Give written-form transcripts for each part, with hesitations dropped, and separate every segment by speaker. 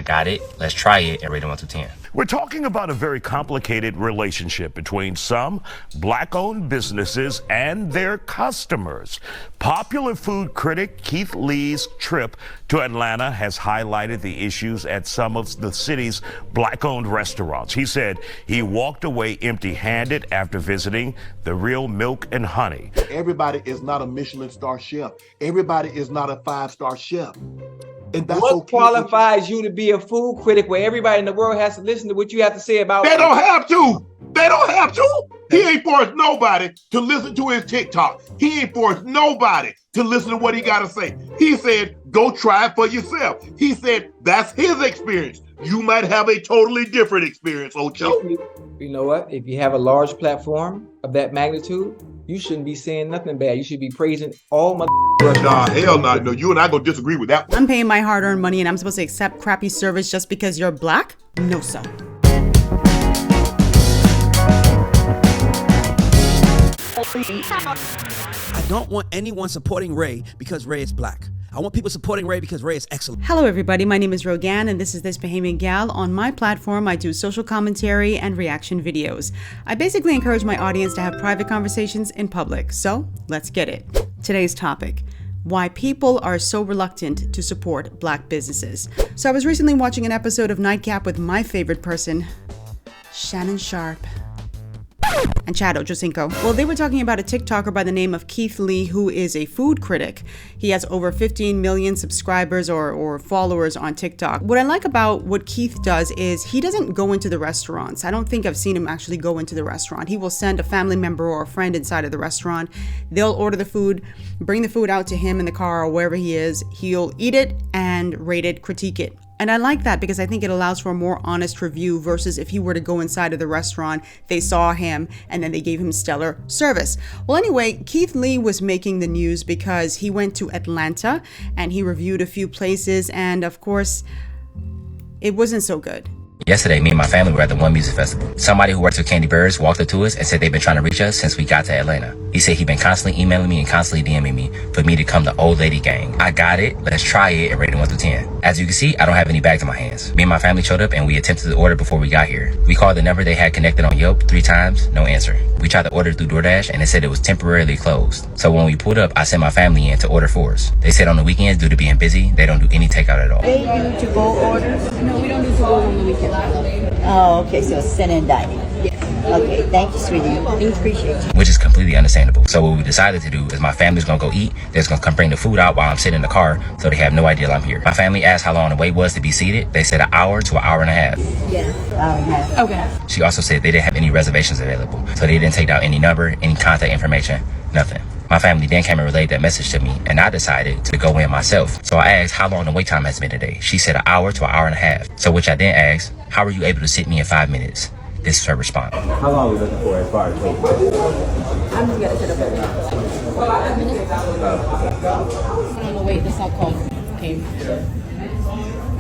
Speaker 1: got it, let's try it, and rate it 1 to 10.
Speaker 2: We're talking about a very complicated relationship between some black-owned businesses and their customers. Popular food critic Keith Lee's trip to Atlanta has highlighted the issues at some of the city's black-owned restaurants. He said he walked away empty-handed after visiting the Real Milk and Honey.
Speaker 3: Everybody is not a Michelin star chef. Everybody is not a 5-star chef. And that's
Speaker 4: what
Speaker 3: okay.
Speaker 4: qualifies you to be a food critic where everybody in the world has to listen to what you have to say about
Speaker 3: They don't have to. They don't have to. He ain't forced nobody to listen to his TikTok. He ain't forced nobody to listen to what he got to say. He said, go try it for yourself. He said, that's his experience. You might have a totally different experience, Ocho.
Speaker 4: You know what? If you have a large platform of that magnitude, you shouldn't be saying nothing bad. You should be praising all my.
Speaker 3: Nah, hell no. No, you and I gonna disagree with that one.
Speaker 5: I'm paying my hard-earned money and I'm supposed to accept crappy service just because you're black? No, sir.
Speaker 6: I don't want anyone supporting Ray because Ray is black. I want people supporting Ray because Ray is excellent.
Speaker 5: Hello everybody, my name is Rogan and this is This Bahamian Gyal. On my platform, I do social commentary and reaction videos. I basically encourage my audience to have private conversations in public. So, let's get it. Today's topic: why people are so reluctant to support black businesses. So I was recently watching an episode of Nightcap with my favorite person, Shannon Sharp and OchoCinco. Well, they were talking about a TikToker by the name of Keith Lee, who is a food critic. He has over 15 million subscribers or followers on TikTok. What I like about what Keith does is he doesn't go into the restaurants. I don't think I've seen him actually go into the restaurant. He will send a family member or a friend inside of the restaurant. They'll order the food, bring the food out to him in the car or wherever he is. He'll eat it and rate it, critique it. And I like that because I think it allows for a more honest review versus if he were to go inside of the restaurant, they saw him and then they gave him stellar service. Well, anyway, Keith Lee was making the news because he went to Atlanta and he reviewed a few places, and of course, it wasn't so good.
Speaker 1: Yesterday, me and my family were at the One Music Festival. Somebody who works with Candy Birds walked up to us and said they've been trying to reach us since we got to Atlanta. He said he'd been constantly emailing me and constantly DMing me for me to come to Old Lady Gang. I got it, let's try it, and rate it 1 to 10. As you can see, I don't have any bags in my hands. Me and my family showed up and we attempted to order before we got here. We called the number they had connected on Yelp 3 times, no answer. We tried to order through DoorDash and it said it was temporarily closed. So when we pulled up, I sent my family in to order for us. They said on the weekends, due to being busy, they don't do any takeout at all.
Speaker 7: They do to-go orders?
Speaker 8: No, we don't do to-go on the weekend.
Speaker 7: Oh, okay, so it's sit-in dining. Yes. Okay, thank you, sweetie. Appreciate you.
Speaker 1: Which is completely understandable. So what we decided to do is my family's gonna go eat. They're just gonna come bring the food out while I'm sitting in the car, so they have no idea I'm here. My family asked how long the wait was to be seated. They said an hour to an hour and a half.
Speaker 7: Yeah, hour and a half.
Speaker 8: Okay.
Speaker 1: She also said they didn't have any reservations available, so they didn't take down any number, any contact information, nothing. My family then came and relayed that message to me, and I decided to go in myself. So I asked how long the wait time has been today. She said an hour to an hour and a half. So which I then asked, how were you able to sit me in 5 minutes? This is her response.
Speaker 9: How long are we looking for as far as waiting?
Speaker 8: I'm just gonna sit up there. 5 minutes. On the wait, this all call came.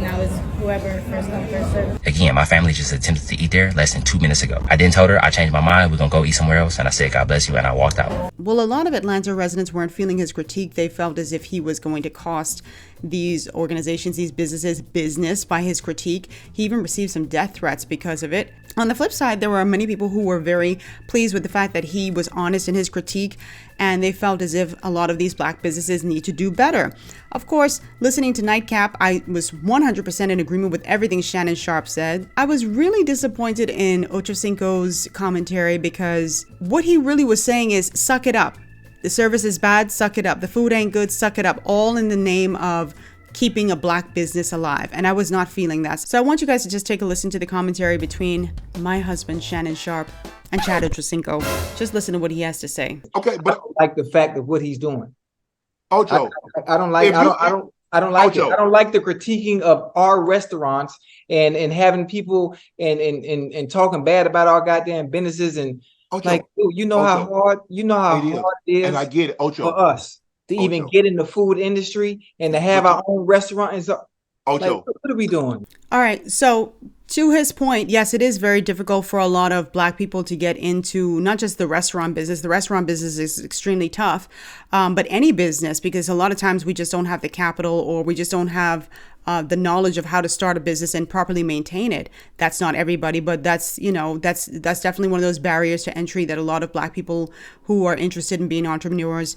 Speaker 8: Now it's whoever first come, first serve.
Speaker 1: Again, my family just attempted to eat there less than 2 minutes ago. I then told her I changed my mind, we're gonna go eat somewhere else, and I said, God bless you, and I walked out.
Speaker 5: Well, a lot of Atlanta residents weren't feeling his critique. They felt as if he was going to cost these organizations, these businesses, business by his critique. He even received some death threats because of it. On the flip side, there were many people who were very pleased with the fact that he was honest in his critique, and they felt as if a lot of these black businesses need to do better. Of course, listening to Nightcap, I was 100% in agreement with everything Shannon Sharp said. I was really disappointed in OchoCinco's commentary because what he really was saying is, suck it up. The service is bad, suck it up. The food ain't good, suck it up. All in the name of keeping a black business alive. And I was not feeling that. So I want you guys to just take a listen to the commentary between my husband, Shannon Sharp, and OchoCinco. Just listen to what he has to say.
Speaker 3: Okay, but
Speaker 4: I don't like the fact of what he's doing.
Speaker 3: Ocho,
Speaker 4: I don't like. I don't like
Speaker 3: Ocho.
Speaker 4: it. I don't like the critiquing of our restaurants and having people and talking bad about our goddamn businesses and
Speaker 3: Ocho,
Speaker 4: like, dude, you know how hard hard it is,
Speaker 3: and I get it, Ocho,
Speaker 4: for us to even get in the food industry and to have our own restaurant. And so,
Speaker 3: Ocho,
Speaker 4: like, what are we doing?
Speaker 5: All right, so To his point, yes, it is very difficult for a lot of Black people to get into not just the restaurant business. The restaurant business is extremely tough, but any business, because a lot of times we just don't have the capital, or we just don't have the knowledge of how to start a business and properly maintain it. That's not everybody, but that's definitely one of those barriers to entry that a lot of Black people who are interested in being entrepreneurs,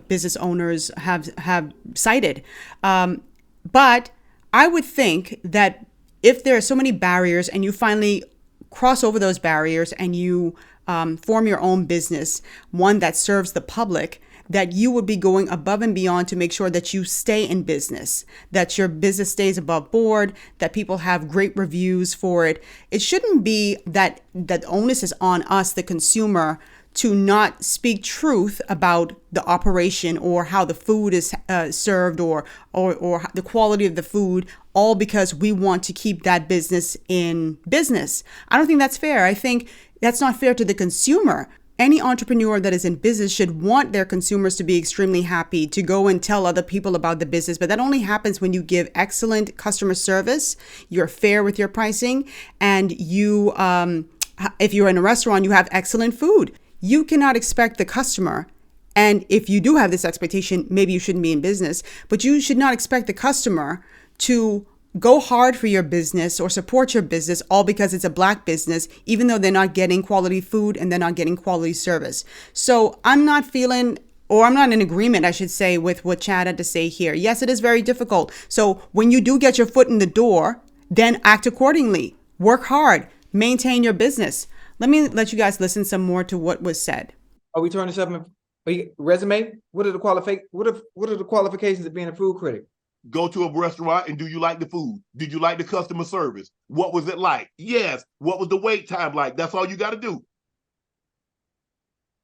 Speaker 5: business owners have cited. But I would think that if there are so many barriers and you finally cross over those barriers and you form your own business, one that serves the public, that you would be going above and beyond to make sure that you stay in business, that your business stays above board, that people have great reviews for it. It shouldn't be that the onus is on us, the consumer, to not speak truth about the operation or how the food is served or the quality of the food, all because we want to keep that business in business. I don't think that's fair. I think that's not fair to the consumer. Any entrepreneur that is in business should want their consumers to be extremely happy, to go and tell other people about the business. But that only happens when you give excellent customer service, you're fair with your pricing, and you, if you're in a restaurant, you have excellent food. You cannot expect the customer, and if you do have this expectation, maybe you shouldn't be in business, but you should not expect the customer to go hard for your business or support your business all because it's a Black business, even though they're not getting quality food and they're not getting quality service. So I'm not in agreement, I should say, with what Chad had to say here. Yes, it is very difficult. So when you do get your foot in the door, then act accordingly. Work hard. Maintain your business. Let me let you guys listen some more to what was said.
Speaker 4: Are we turning this up in resume? What are the qualifications of being a food critic?
Speaker 3: Go to a restaurant and do you like the food? Did you like the customer service? What was it like? Yes. What was the wait time like? That's all you got to do.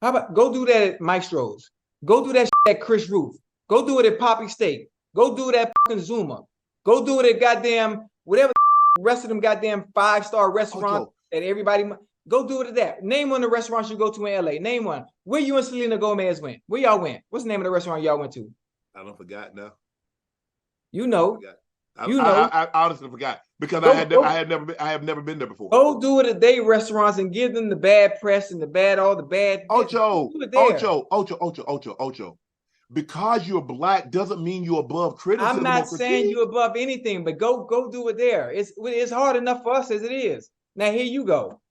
Speaker 4: How about go do that at Maestro's? Go do that at Chris Roof. Go do it at Poppy Steak. Go do it at fucking Zuma. Go do it at goddamn whatever the rest of them goddamn 5-star restaurants that everybody. Go do it at that. Name one of the restaurants you go to in LA. Name one. Where you and Selena Gomez went? Where y'all went? What's the name of the restaurant y'all went to?
Speaker 3: I don't forgot now.
Speaker 4: You know.
Speaker 3: I honestly forgot because I have never been there before.
Speaker 4: Go do it at their restaurants and give them the bad press and all the bad.
Speaker 3: Ocho. Because you're Black doesn't mean you're above criticism.
Speaker 4: I'm not saying you're above anything, but go do it there. It's hard enough for us as it is. Now here you go.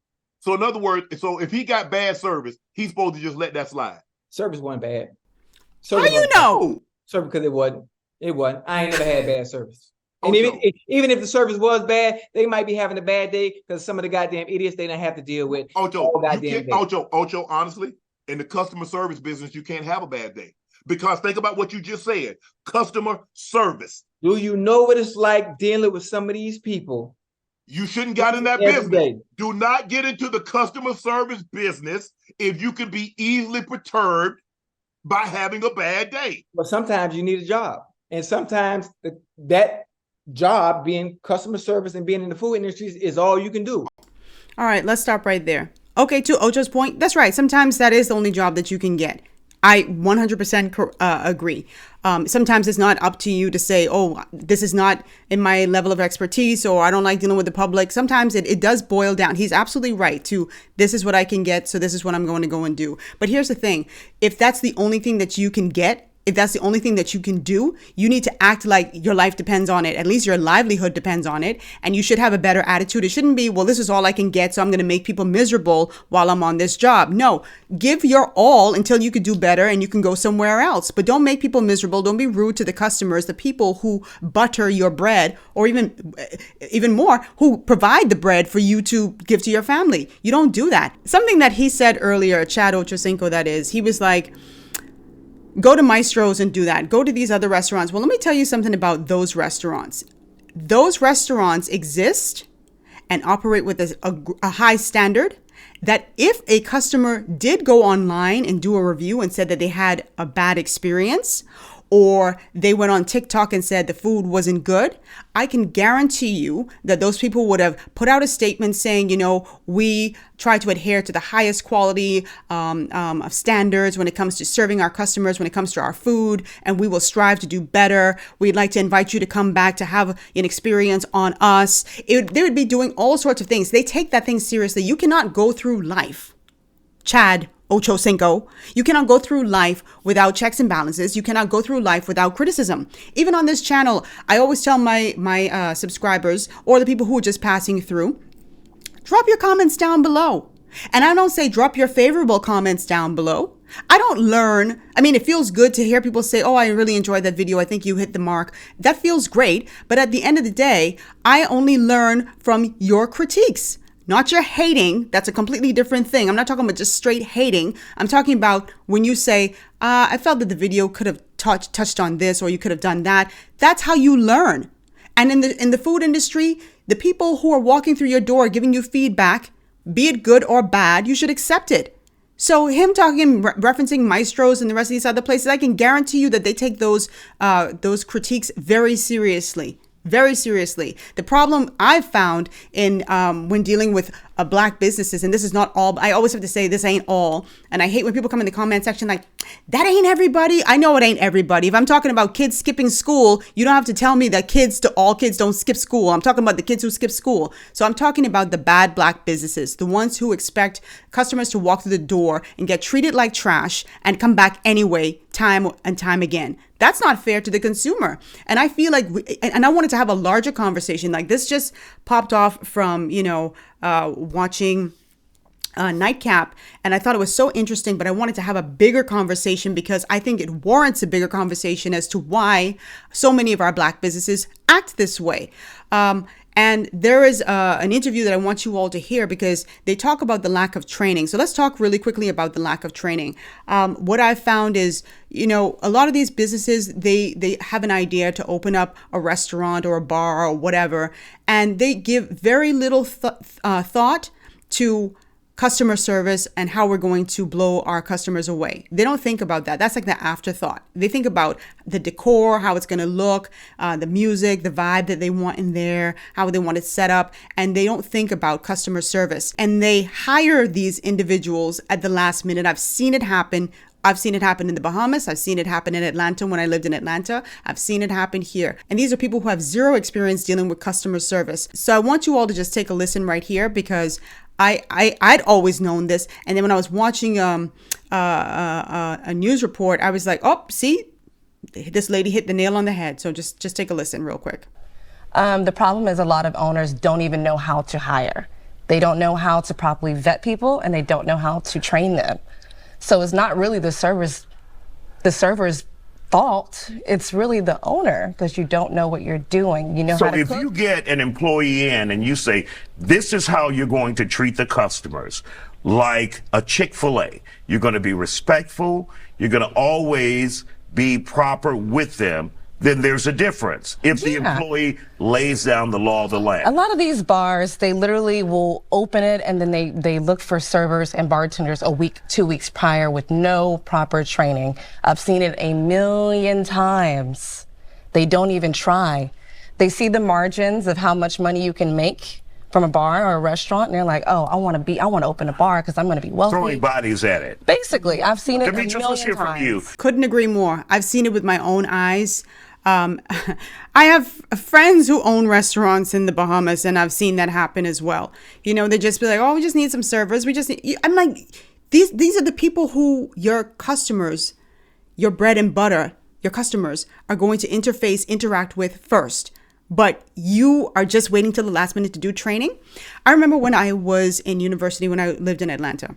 Speaker 3: So in other words, if he got bad service, he's supposed to just let that slide.
Speaker 4: Service wasn't bad.
Speaker 5: How you know?
Speaker 4: Service because it wasn't. It wasn't. I ain't never had bad service. And even if the service was bad, they might be having a bad day because some of the goddamn idiots they don't have to deal with.
Speaker 3: Ocho, honestly, in the customer service business, you can't have a bad day. Because think about what you just said. Customer service.
Speaker 4: Do you know what it's like dealing with some of these people?
Speaker 3: You shouldn't get in that business. Do not get into the customer service business if you can be easily perturbed by having a bad day.
Speaker 4: But sometimes you need a job. And sometimes that job, being customer service and being in the food industry, is all you can do.
Speaker 5: All right, let's stop right there. Okay, to Ocho's point, that's right. Sometimes that is the only job that you can get. I 100% agree. Sometimes it's not up to you to say, oh, this is not in my level of expertise, or I don't like dealing with the public. Sometimes it does boil down. He's absolutely right to this is what I can get, so this is what I'm going to go and do. But here's the thing. If that's the only thing that you can get, if that's the only thing that you can do, you need to act like your life depends on it. At least your livelihood depends on it. And you should have a better attitude. It shouldn't be, well, this is all I can get, so I'm going to make people miserable while I'm on this job. No, give your all until you can do better and you can go somewhere else. But don't make people miserable. Don't be rude to the customers, the people who butter your bread, or even more, who provide the bread for you to give to your family. You don't do that. Something that he said earlier, Chad OchoCinco, that is, he was like, go to Maestro's and do that. Go to these other restaurants. Well, let me tell you something about those restaurants. Those restaurants exist and operate with a high standard that if a customer did go online and do a review and said that they had a bad experience, or they went on TikTok and said the food wasn't good, I can guarantee you that those people would have put out a statement saying, you know, we try to adhere to the highest quality of standards when it comes to serving our customers, when it comes to our food, and we will strive to do better. We'd like to invite you to come back to have an experience on us. They would be doing all sorts of things. They take that thing seriously. You cannot go through life, Chad, OchoCinco. You cannot go through life without checks and balances. You cannot go through life without criticism. Even on this channel, I always tell my subscribers or the people who are just passing through, drop your comments down below. And I don't say drop your favorable comments down below. I don't learn. I mean, it feels good to hear people say, oh, I really enjoyed that video. I think you hit the mark. That feels great. But at the end of the day, I only learn from your critiques. Not your hating. That's a completely different thing. I'm not talking about just straight hating. I'm talking about when you say, I felt that the video could have touched on this, or you could have done that. That's how you learn. And in the food industry, the people who are walking through your door giving you feedback, be it good or bad, you should accept it. So him referencing Maestros and the rest of these other places, I can guarantee you that they take those critiques very seriously. Very seriously. The problem I've found in when dealing with black businesses, and this is not all, I always have to say this ain't all. And I hate when people come in the comment section like, that ain't everybody. I know it ain't everybody. If I'm talking about kids skipping school, you don't have to tell me that all kids don't skip school. I'm talking about the kids who skip school. So I'm talking about the bad black businesses, the ones who expect customers to walk through the door and get treated like trash and come back anyway, time and time again. That's not fair to the consumer. And I feel like, and I wanted to have a larger conversation. Like this just popped off from, watching Nightcap, and I thought it was so interesting, but I wanted to have a bigger conversation because I think it warrants a bigger conversation as to why so many of our black businesses act this way. And there is an interview that I want you all to hear because they talk about the lack of training. So let's talk really quickly about the lack of training. What I've found is, a lot of these businesses, they have an idea to open up a restaurant or a bar or whatever, and they give very little thought to customer service and how we're going to blow our customers away. They don't think about that. That's like the afterthought. They think about the decor, how it's going to look, the music, the vibe that they want in there, how they want it set up, and they don't think about customer service. And they hire these individuals at the last minute. I've seen it happen. I've seen it happen in the Bahamas. I've seen it happen in Atlanta when I lived in Atlanta. I've seen it happen here. And these are people who have zero experience dealing with customer service. So I want you all to just take a listen right here because I'd always known this. And then when I was watching a news report, I was like, oh, see, this lady hit the nail on the head. So just take a listen real quick.
Speaker 10: The problem is a lot of owners don't even know how to hire. They don't know how to properly vet people, and they don't know how to train them. So it's not really the server's fault. It's really the owner because you don't know what you're doing. You know how to cook.
Speaker 2: So if you get an employee in and you say, this is how you're going to treat the customers, like a Chick-fil-A, you're going to be respectful, you're going to always be proper with them, then there's a difference if the employee lays down the law of the land.
Speaker 10: A lot of these bars, they literally will open it and then they look for servers and bartenders a week, 2 weeks prior with no proper training. I've seen it a million times. They don't even try. They see the margins of how much money you can make from a bar or a restaurant, and they're like, oh, I want to open a bar because I'm going to be wealthy.
Speaker 2: Throwing bodies at it.
Speaker 10: Basically, I've seen it
Speaker 2: Demetrius,
Speaker 10: a million
Speaker 2: let's hear
Speaker 10: times.
Speaker 2: from you.
Speaker 5: Couldn't agree more. I've seen it with my own eyes. I have friends who own restaurants in the Bahamas, and I've seen that happen as well. They just be like, oh, we just need some servers. I'm like, these are the people who your customers, your bread and butter, your customers are going to interact with first. But you are just waiting till the last minute to do training. I remember when I was in university, when I lived in Atlanta.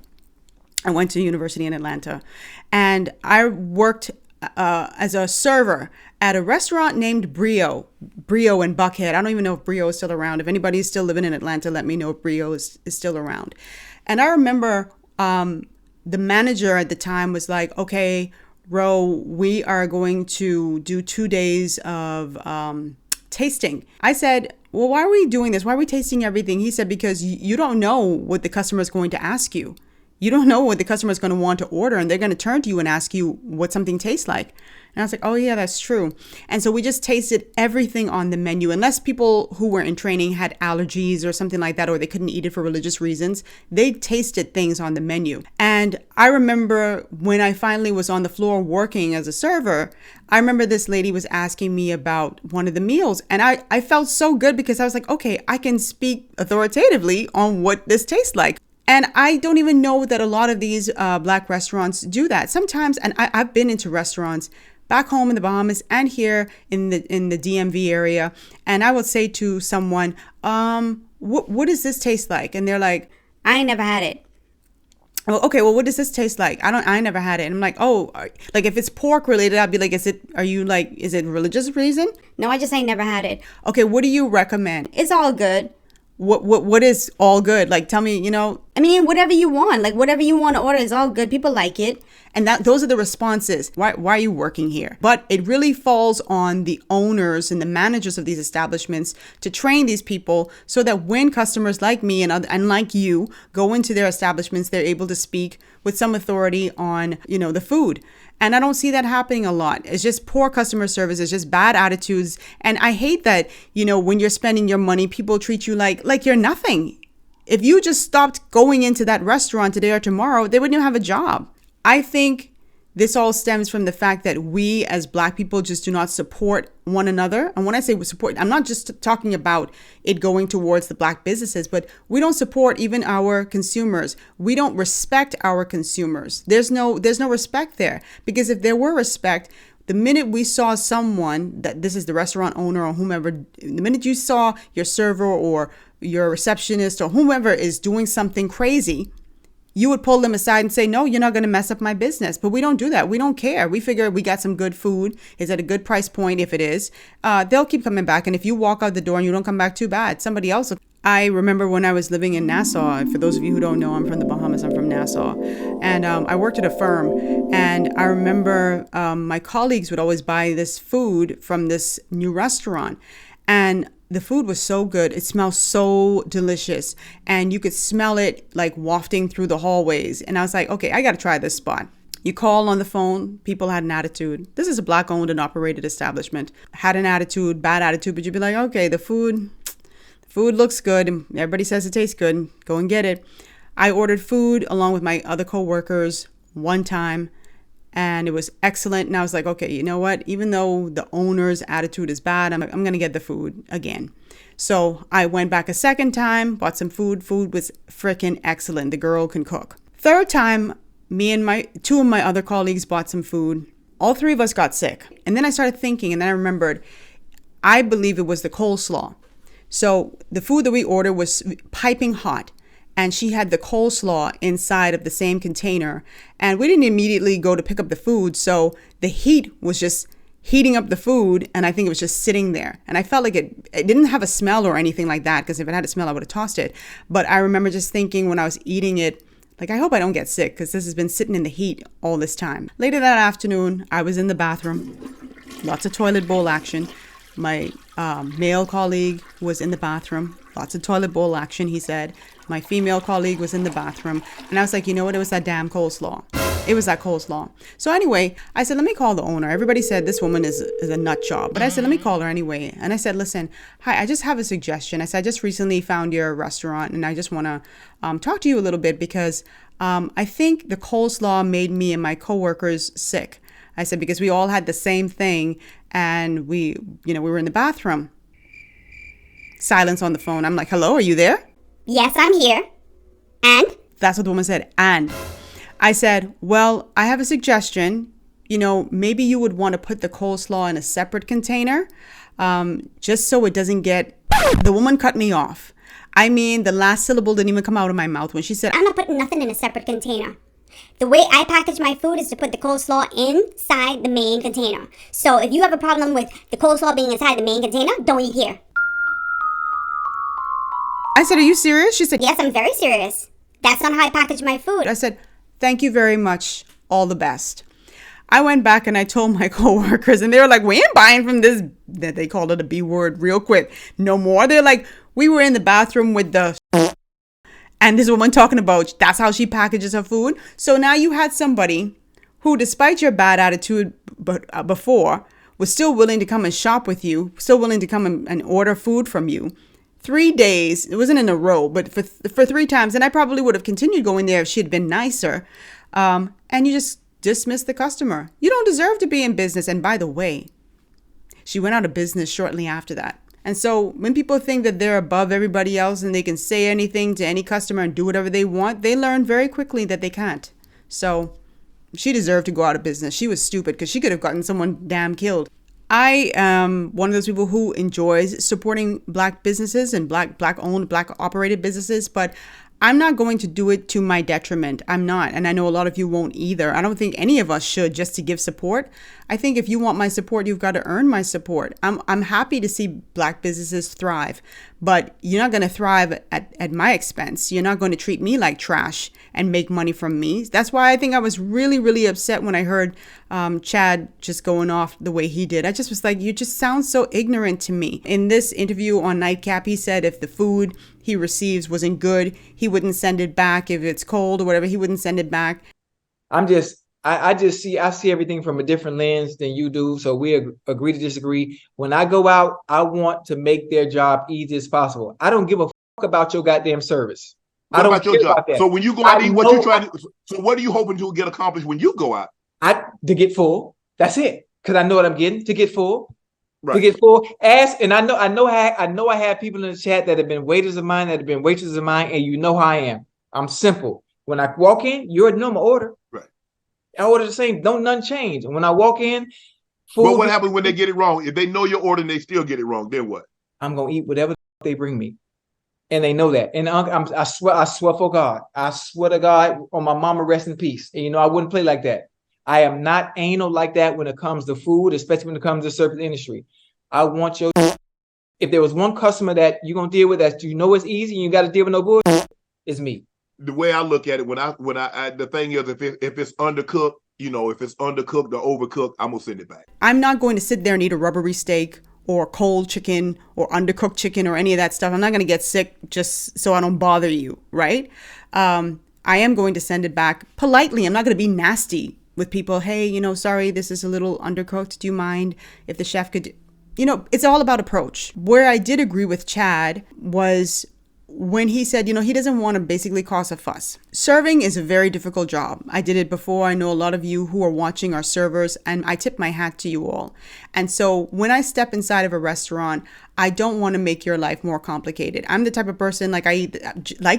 Speaker 5: I went to university in Atlanta, and I worked as a server at a restaurant named Brio in Buckhead. I don't even know if Brio is still around. If anybody's still living in Atlanta, let me know if Brio is still around. And I remember the manager at the time was like, okay, Ro, we are going to do 2 days of tasting. I said, well, why are we doing this? Why are we tasting everything? He said, because you don't know what the customer is going to ask you. You don't know what the customer is going to want to order, and they're going to turn to you and ask you what something tastes like. And I was like, oh yeah, that's true. And so we just tasted everything on the menu. Unless people who were in training had allergies or something like that, or they couldn't eat it for religious reasons, they tasted things on the menu. And I remember when I finally was on the floor working as a server, I remember this lady was asking me about one of the meals. And I felt so good because I was like, okay, I can speak authoritatively on what this tastes like. And I don't even know that a lot of these Black restaurants do that. Sometimes, and I've been into restaurants back home in the Bahamas and here in the DMV area, and I will say to someone, what does this taste like? And they're like,
Speaker 11: I ain't never had it.
Speaker 5: Well, okay, well, what does this taste like? I never had it. And I'm like, oh, like if it's pork related, I'd be like, is it religious reason?
Speaker 11: No, I just ain't never had it.
Speaker 5: Okay, what do you recommend?
Speaker 11: It's all good.
Speaker 5: What is all good? Like, tell me,
Speaker 11: I mean, whatever you want. Like, whatever you want to order is all good. People like it.
Speaker 5: And those are the responses. Why are you working here? But it really falls on the owners and the managers of these establishments to train these people so that when customers like me and like you go into their establishments, they're able to speak with some authority on, the food. And I don't see that happening a lot. It's just poor customer service. It's just bad attitudes. And I hate that, when you're spending your money, people treat you like you're nothing. If you just stopped going into that restaurant today or tomorrow, they wouldn't even have a job. I think this all stems from the fact that we as Black people just do not support one another. And when I say support, I'm not just talking about it going towards the Black businesses, but we don't support even our consumers. We don't respect our consumers. There's no respect there, because if there were respect, the minute we saw someone, that this is the restaurant owner or whomever, the minute you saw your server or your receptionist or whomever is doing something crazy, you would pull them aside and say, no, you're not going to mess up my business. But we don't do that. We don't care. We figure we got some good food. It's at a good price point. If it is, they'll keep coming back. And if you walk out the door and you don't come back, too bad. Somebody else. I remember when I was living in Nassau. For those of you who don't know, I'm from the Bahamas. I'm from Nassau. And I worked at a firm. And I remember my colleagues would always buy this food from this new restaurant. And the food was so good. It smelled so delicious. And you could smell it like wafting through the hallways. And I was like, okay, I got to try this spot. You call on the phone. People had an attitude. This is a Black owned and operated establishment. Had an attitude, bad attitude, but you'd be like, okay, the food looks good. Everybody says it tastes good. Go and get it. I ordered food along with my other coworkers one time, and it was excellent. And I was like, okay, you know what? Even though the owner's attitude is bad, I'm going to get the food again. So I went back a second time, bought some food. Food was freaking excellent. The girl can cook. Third time, me and two of my other colleagues bought some food. All three of us got sick. And then I started thinking, and then I remembered, I believe it was the coleslaw. So the food that we ordered was piping hot. And she had the coleslaw inside of the same container. And we didn't immediately go to pick up the food. So the heat was just heating up the food. And I think it was just sitting there. And I felt like it didn't have a smell or anything like that, because if it had a smell, I would have tossed it. But I remember just thinking when I was eating it, like, I hope I don't get sick, because this has been sitting in the heat all this time. Later that afternoon, I was in the bathroom. Lots of toilet bowl action. My male colleague was in the bathroom. Lots of toilet bowl action, he said. My female colleague was in the bathroom. And I was like, you know what? It was that damn coleslaw. It was that coleslaw. So anyway, I said, let me call the owner. Everybody said this woman is a nut job. But I said, let me call her anyway. And I said, listen, hi, I just have a suggestion. I said, I just recently found your restaurant, and I just want to talk to you a little bit, because I think the coleslaw made me and my coworkers sick. I said, because we all had the same thing, and we were in the bathroom. Silence on the phone. I'm like, hello, are you there?
Speaker 11: Yes, I'm here. And?
Speaker 5: That's what the woman said. And I said, well, I have a suggestion. Maybe you would want to put the coleslaw in a separate container, just so it doesn't get... The woman cut me off. I mean, the last syllable didn't even come out of my mouth when she said,
Speaker 11: I'm not putting nothing in a separate container. The way I package my food is to put the coleslaw inside the main container. So if you have a problem with the coleslaw being inside the main container, don't eat here.
Speaker 5: I said, are you serious? She said,
Speaker 11: yes, I'm very serious. That's not how I package my food.
Speaker 5: I said, thank you very much. All the best. I went back and I told my coworkers, and they were like, we ain't buying from this, that they called it a B word real quick, no more. They're like, we were in the bathroom with the And this woman talking about that's how she packages her food. So now you had somebody who, despite your bad attitude before, was still willing to come and shop with you, still willing to come and order food from you. 3 days, it wasn't in a row, but for 3 times. And I probably would have continued going there if she'd been nicer. And you just dismiss the customer. You don't deserve to be in business. And by the way, she went out of business shortly after that. And so when people think that they're above everybody else and they can say anything to any customer and do whatever they want, they learn very quickly that they can't. So she deserved to go out of business. She was stupid because she could have gotten someone damn killed. I am one of those people who enjoys supporting Black businesses and Black owned, Black operated businesses, but I'm not going to do it to my detriment. I'm not. And I know a lot of you won't either. I don't think any of us should just to give support. I think if you want my support, you've got to earn my support. I'm happy to see Black businesses thrive, but you're not going to thrive at my expense. You're not going to treat me like trash and make money from me. That's why I think I was really, really upset when I heard Chad just going off the way he did. I just was like, you just sound so ignorant to me. In this interview on Nightcap, he said if the food he receives wasn't good, he wouldn't send it back. If it's cold or whatever, he wouldn't send it back.
Speaker 4: I see everything from a different lens than you do. So we agree to disagree. When I go out, I want to make their job easy as possible. I don't give a fuck about your goddamn service.
Speaker 3: What about your job? So when you go out, what are you hoping to get accomplished when you go out?
Speaker 4: To get full. That's it. Because I know what I'm getting. To get full.
Speaker 3: Right.
Speaker 4: To get full. And I know I have people in the chat that have been waiters of mine, that have been waitresses of mine, and you know how I am. I'm simple. When I walk in, you already know my order.
Speaker 3: Right.
Speaker 4: I order the same. Don't nothing change. And when I walk in, food.
Speaker 3: But what happens when they get it wrong? If they know your order and they still get it wrong, then what?
Speaker 4: I'm gonna eat whatever they bring me, and they know that. And I swear for God, I swear to God, on my mama, rest in peace. And I wouldn't play like that. I am not anal like that when it comes to food, especially when it comes to the service industry. I want your. If there was one customer that you're gonna deal with that you know it's easy and you got to deal with no bullshit, it's me.
Speaker 3: The way I look at it, when I the thing is, if it's undercooked, if it's undercooked or overcooked, I'm gonna send it back.
Speaker 5: I'm not going to sit there and eat a rubbery steak or cold chicken or undercooked chicken or any of that stuff. I'm not going to get sick just so I don't bother you, right? I am going to send it back politely. I'm not going to be nasty with people. Hey, sorry, this is a little undercooked. Do you mind if the chef could? It's all about approach. Where I did agree with Chad was when he said, he doesn't want to basically cause a fuss. Serving is a very difficult job. I did it before. I know a lot of you who are watching are servers, and I tip my hat to you all. And so when I step inside of a restaurant, I don't want to make your life more complicated. I'm the type of person, like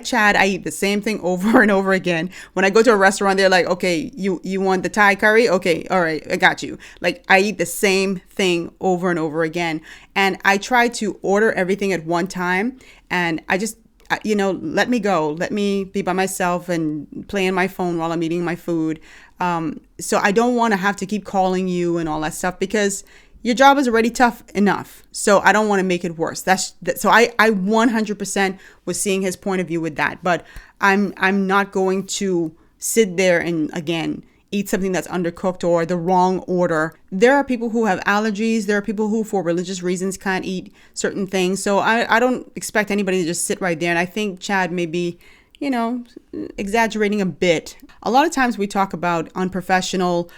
Speaker 5: Chad, I eat the same thing over and over again. When I go to a restaurant, they're like, okay, you want the Thai curry? Okay, all right, I got you. Like, I eat the same thing over and over again. And I try to order everything at one time. And I just, let me go. Let me be by myself and play on my phone while I'm eating my food. So I don't want to have to keep calling you and all that stuff because your job is already tough enough. So I don't want to make it worse. So I 100% was seeing his point of view with that. But I'm not going to sit there and, again, eat something that's undercooked or the wrong order. There are people who have allergies. There are people who, for religious reasons, can't eat certain things. So I don't expect anybody to just sit right there. And I think Chad may be, exaggerating a bit. A lot of times we talk about unprofessional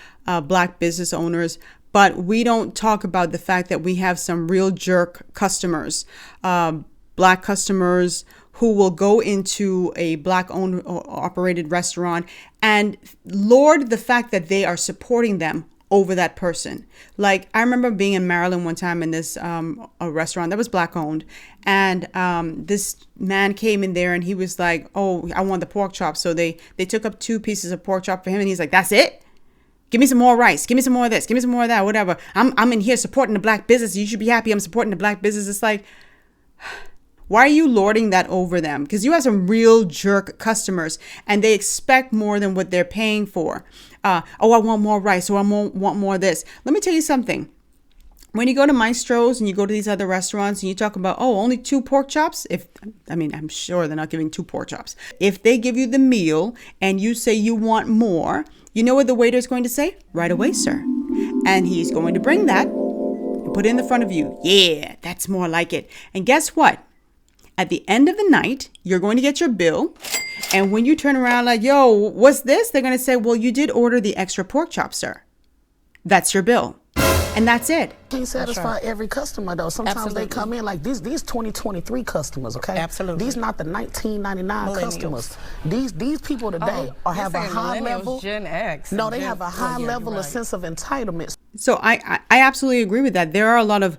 Speaker 5: Black business owners, but we don't talk about the fact that we have some real jerk customers, Black customers who will go into a Black owned or operated restaurant and lord the fact that they are supporting them over that person. Like, I remember being in Maryland one time in this a restaurant that was Black owned, and this man came in there and he was like, oh, I want the pork chop. So they took up 2 pieces of pork chop for him, and he's like, that's it? Give me some more rice. Give me some more of this. Give me some more of that, whatever. I'm in here supporting the Black business. You should be happy I'm supporting the Black business. It's like, why are you lording that over them? Because you have some real jerk customers and they expect more than what they're paying for. I want more rice. I want more of this. Let me tell you something. When you go to Maestro's and you go to these other restaurants and you talk about, only 2 pork chops. I'm sure they're not giving 2 pork chops. If they give you the meal and you say you want more, you know what the waiter is going to say? Right away, sir. And he's going to bring that and put it in the front of you. Yeah, that's more like it. And guess what? At the end of the night, you're going to get your bill. And when you turn around like, yo, what's this? They're going to say, well, you did order the extra pork chop, sir. That's your bill. And that's it.
Speaker 12: Can't satisfy every customer though. Sometimes they come in like these 2023 customers, okay?
Speaker 10: Absolutely.
Speaker 12: These not the 1999 customers. These people today have a high level.
Speaker 10: Gen X.
Speaker 12: No, they have a high level of sense of entitlement.
Speaker 5: So I absolutely agree with that. There are a lot of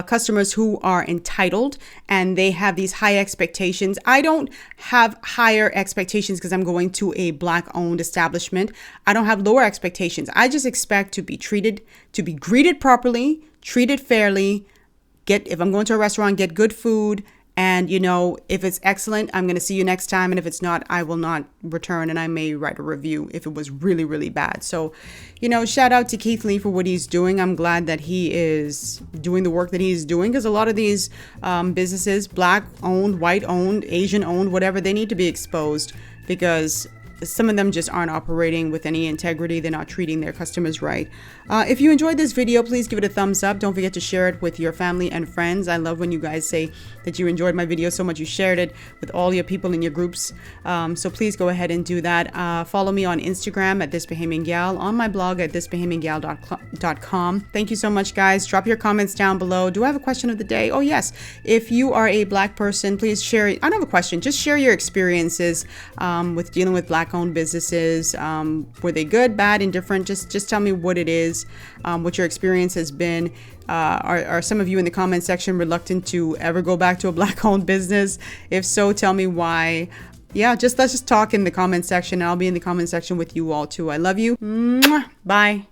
Speaker 5: customers who are entitled and they have these high expectations. I don't have higher expectations because I'm going to a Black-owned establishment. I don't have lower expectations. I just expect to be treated, to be greeted properly, treated fairly, if I'm going to a restaurant, get good food. And, you know, if it's excellent, I'm going to see you next time. And if it's not, I will not return. And I may write a review if it was really, really bad. So, you know, shout out to Keith Lee for what he's doing. I'm glad that he is doing the work that he's doing, because a lot of these businesses, Black owned, white owned, Asian owned, whatever, they need to be exposed, because some of them just aren't operating with any integrity. They're not treating their customers right. If you enjoyed this video, please give it a thumbs up. Don't forget to share it with your family and friends. I love when you guys say that you enjoyed my video so much you shared it with all your people in your groups. So please go ahead and do that. Follow me on Instagram at ThisBahamianGyal, on my blog at thisbahamiangyal.com. Thank you so much, guys. Drop your comments down below. Do I have a question of the day? Oh, yes. If you are a Black person, please share. I don't have a question. Just share your experiences with dealing with Black-owned businesses. Were they good, bad, indifferent? Just tell me what it is, what your experience has been. Are some of you in the comment section reluctant to ever go back to a Black-owned business? If so, tell me why. Yeah, let's just talk in the comment section. I'll be in the comment section with you all too. I love you. Mwah. Bye.